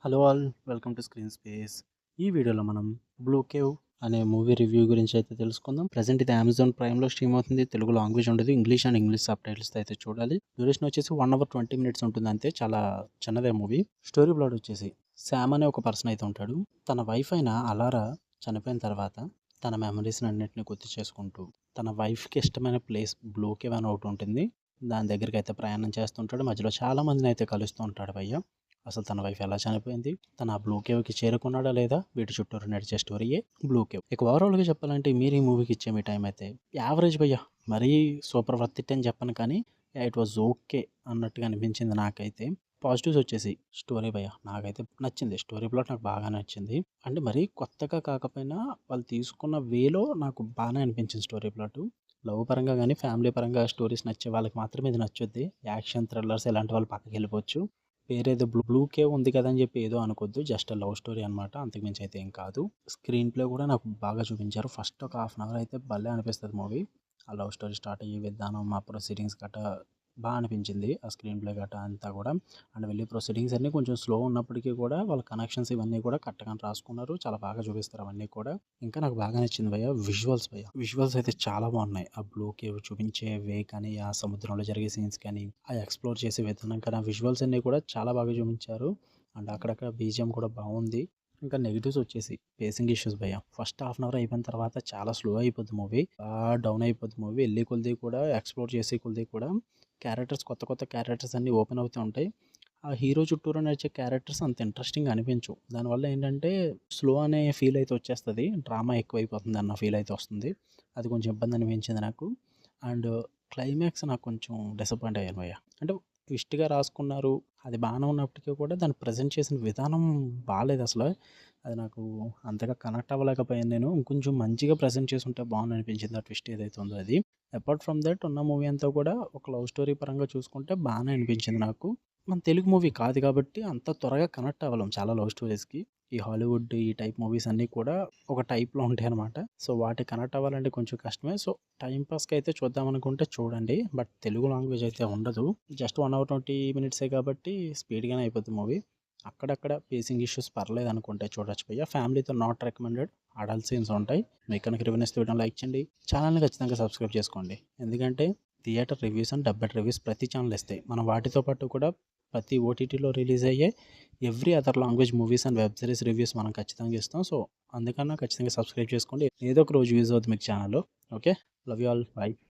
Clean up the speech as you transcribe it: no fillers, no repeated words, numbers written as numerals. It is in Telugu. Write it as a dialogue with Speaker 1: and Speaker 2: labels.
Speaker 1: Hello all, welcome to screen space. ఈ వీడియోలో మనం బ్లూ కేవ్ అనే మూవీ రివ్యూ గురించి అయితే తెలుసుకుందాం. ప్రజెంట్ ఇది అమెజాన్ ప్రైమ్లో స్ట్రీమ్ అవుతుంది. తెలుగు లాంగ్వేజ్ ఉండదు, ఇంగ్లీష్ అండ్ ఇంగ్లీష్ సబ్ టైటిల్స్తో అయితే చూడాలి. డ్యూరేషన్ వచ్చేసి 1 hour 20 minutes ఉంటుంది అంతే, చాలా చిన్నదే మూవీ. స్టోరీ ప్లాట్ వచ్చేసి శామ్ అనే ఒక పర్సన్ అయితే ఉంటాడు. తన వైఫ్ అయిన అలారా చనిపోయిన తర్వాత తన మెమరీస్ని అన్నింటినీ గుర్తు చేసుకుంటూ తన వైఫ్కి ఇష్టమైన ప్లేస్ బ్లూ కేవ్ అని ఒకటి ఉంటుంది. దాని దగ్గరికి అయితే ప్రయాణం చేస్తుంటాడు. మధ్యలో చాలా మందిని అయితే కలుస్తూ ఉంటాడు భయ్య. అసలు తన వైఫ్ ఎలా చనిపోయింది, తన ఆ బ్లూ కేవ్కి చేరుకున్నాడా లేదా, వీటి చుట్టూరు నడిచే స్టోరీయే బ్లూ కేవ్. ఇక ఓవరాల్గా చెప్పాలంటే మీరు ఈ మూవీకి ఇచ్చే మీ టైం అయితే యావరేజ్ భయ్య. మరీ సూపర్ వర్త్ ఇట్ అని చెప్పను కానీ ఇట్ వాజ్ ఓకే అన్నట్టుగా అనిపించింది నాకైతే. పాజిటివ్స్ వచ్చేసి స్టోరీ భయ్య నాకైతే నచ్చింది. స్టోరీ ప్లాట్ నాకు బాగా నచ్చింది. అంటే మరీ కొత్తగా కాకపోయినా వాళ్ళు తీసుకున్న వేలో నాకు బాగానే అనిపించింది స్టోరీ ప్లాట్. లవ్ పరంగా కానీ ఫ్యామిలీ పరంగా స్టోరీస్ నచ్చే వాళ్ళకి మాత్రమే ఇది నచ్చుద్ది. యాక్షన్ థ్రిల్లర్స్ ఇలాంటి వాళ్ళు పక్కకి వెళ్ళిపోవచ్చు. వేరేదో బ్లూ కేవ్ ఉంది కదా అని చెప్పి ఏదో అనుకోద్దు, జస్ట్ లవ్ స్టోరీ అనమాట, అంతకుమించి అయితే ఏం కాదు. స్క్రీన్ ప్లే కూడా నాకు బాగా చూపించారు. ఫస్ట్ ఒక హాఫ్ అన్ అవర్ అయితే భలే అనిపిస్తుంది మూవీ. ఆ లవ్ స్టోరీ స్టార్ట్ అయ్యే విధానం, మా ప్రొసీడింగ్స్ గట్ట బాగా అనిపించింది. ఆ స్క్రీన్ ప్లే గట్ట అంతా కూడా. అండ్ వెళ్ళి ప్రొసీడింగ్స్ అన్నీ కొంచెం స్లో ఉన్నప్పటికీ కూడా వాళ్ళ కనెక్షన్స్ ఇవన్నీ కూడా కరెక్ట్గా రాసుకున్నారు. చాలా బాగా చూపిస్తారు అవన్నీ కూడా. ఇంకా నాకు బాగా నచ్చింది భయ్య భయ్య విజువల్స్ అయితే చాలా బాగున్నాయి. ఆ బ్లూ కేవ్ చూపించే వే కానీ, ఆ సముద్రంలో జరిగే సీన్స్ కానీ, ఆ ఎక్స్ప్లోర్ చేసే విధానం కానీ, ఆ విజువల్స్ అన్నీ కూడా చాలా బాగా చూపించారు. అండ్ అక్కడక్కడ బీజిఎం కూడా బాగుంది. ఇంకా నెగిటివ్స్ వచ్చేసి పేసింగ్ ఇష్యూస్ భయ్య. ఫస్ట్ హాఫ్ అన్ అవర్ అయిపోయిన తర్వాత చాలా స్లో అయిపోద్ది మూవీ, బాగా డౌన్ అయిపోద్ది మూవీ. వెళ్ళి కొలిది కూడా ఎక్స్ప్లోర్ చేసే కొలిది కూడా క్యారెక్టర్స్, కొత్త కొత్త క్యారెక్టర్స్ అన్నీ ఓపెన్ అవుతూ ఉంటాయి. ఆ హీరో చుట్టూరా నడిచే క్యారెక్టర్స్ అంత ఇంట్రెస్టింగ్ అనిపించవు. దానివల్ల ఏంటంటే స్లో అనే ఫీల్ అయితే వచ్చేస్తుంది, డ్రామా ఎక్కువైపోతుంది అన్న ఫీల్ అయితే వస్తుంది. అది కొంచెం ఇబ్బంది అనిపించింది నాకు. అండ్ క్లైమాక్స్ నాకు కొంచెం డిసప్పాయింట్ అయ్యాను భయ్య. అంటే ట్విస్ట్గా రాసుకున్నారు, అది బాగానే ఉన్నప్పటికీ కూడా దాన్ని ప్రజెంట్ చేసిన విధానం బాగాలేదు అసలు. అది నాకు అంతగా కనెక్ట్ అవ్వలేకపోయాను నేను. ఇంకొంచెం మంచిగా ప్రజెంట్ చేసి ఉంటే బాగుంది అనిపించింది ఆ ట్విస్ట్ ఏదైతే ఉందో అది. అపార్ట్ ఫ్రమ్ దట్ ఉన్న మూవీ అంతా కూడా ఒక లవ్ స్టోరీ పరంగా చూసుకుంటే బాగానే అనిపించింది నాకు. మన తెలుగు మూవీ కాదు కాబట్టి అంత త్వరగా కనెక్ట్ అవ్వలేం చాలా లవ్ స్టోరీస్కి. ఈ హాలీవుడ్ ఈ టైప్ మూవీస్ అన్నీ కూడా ఒక టైప్లో ఉంటాయి అనమాట. సో వాటి కనెక్ట్ అవ్వాలంటే కొంచెం కష్టమే. సో టైం పాస్కి అయితే చూద్దాం అనుకుంటే చూడండి, బట్ తెలుగు లాంగ్వేజ్ అయితే ఉండదు. జస్ట్ 1 hour 20 minutes కాబట్టి స్పీడ్గానే అయిపోతుంది మూవీ. అక్కడక్కడ పేసింగ్ ఇష్యూస్ పర్లేదు అనుకుంటే చూడొచ్చు భయ్య. ఫ్యామిలీతో నాట్ రికమెండెడ్. అడల్ట్ సీన్స్ ఉంటాయి. మీకు కనుక రివ్యూస్ తీయడం లైక్ చేయండి, ఛానల్ని ఖచ్చితంగా సబ్స్క్రైబ్ చేసుకోండి. ఎందుకంటే థియేటర్ రివ్యూస్ అండ్ డబ్బెడ్ రివ్యూస్ ప్రతి ఛానల్ ఇస్తాయి. మనం వాటితో పాటు కూడా ప్రతి ఓటీటీలో రిలీజ్ అయ్యే every other language movies and web series reviews మనం ఖచ్చితంగా ఇస్తాం. సో అందుకన్నా ఖచ్చితంగా సబ్స్క్రైబ్ చేసుకోండి. ఏదో ఒక రోజు యూజ్ అవుతుంది మీకు ఛానల్లో. Okay, love you all, by.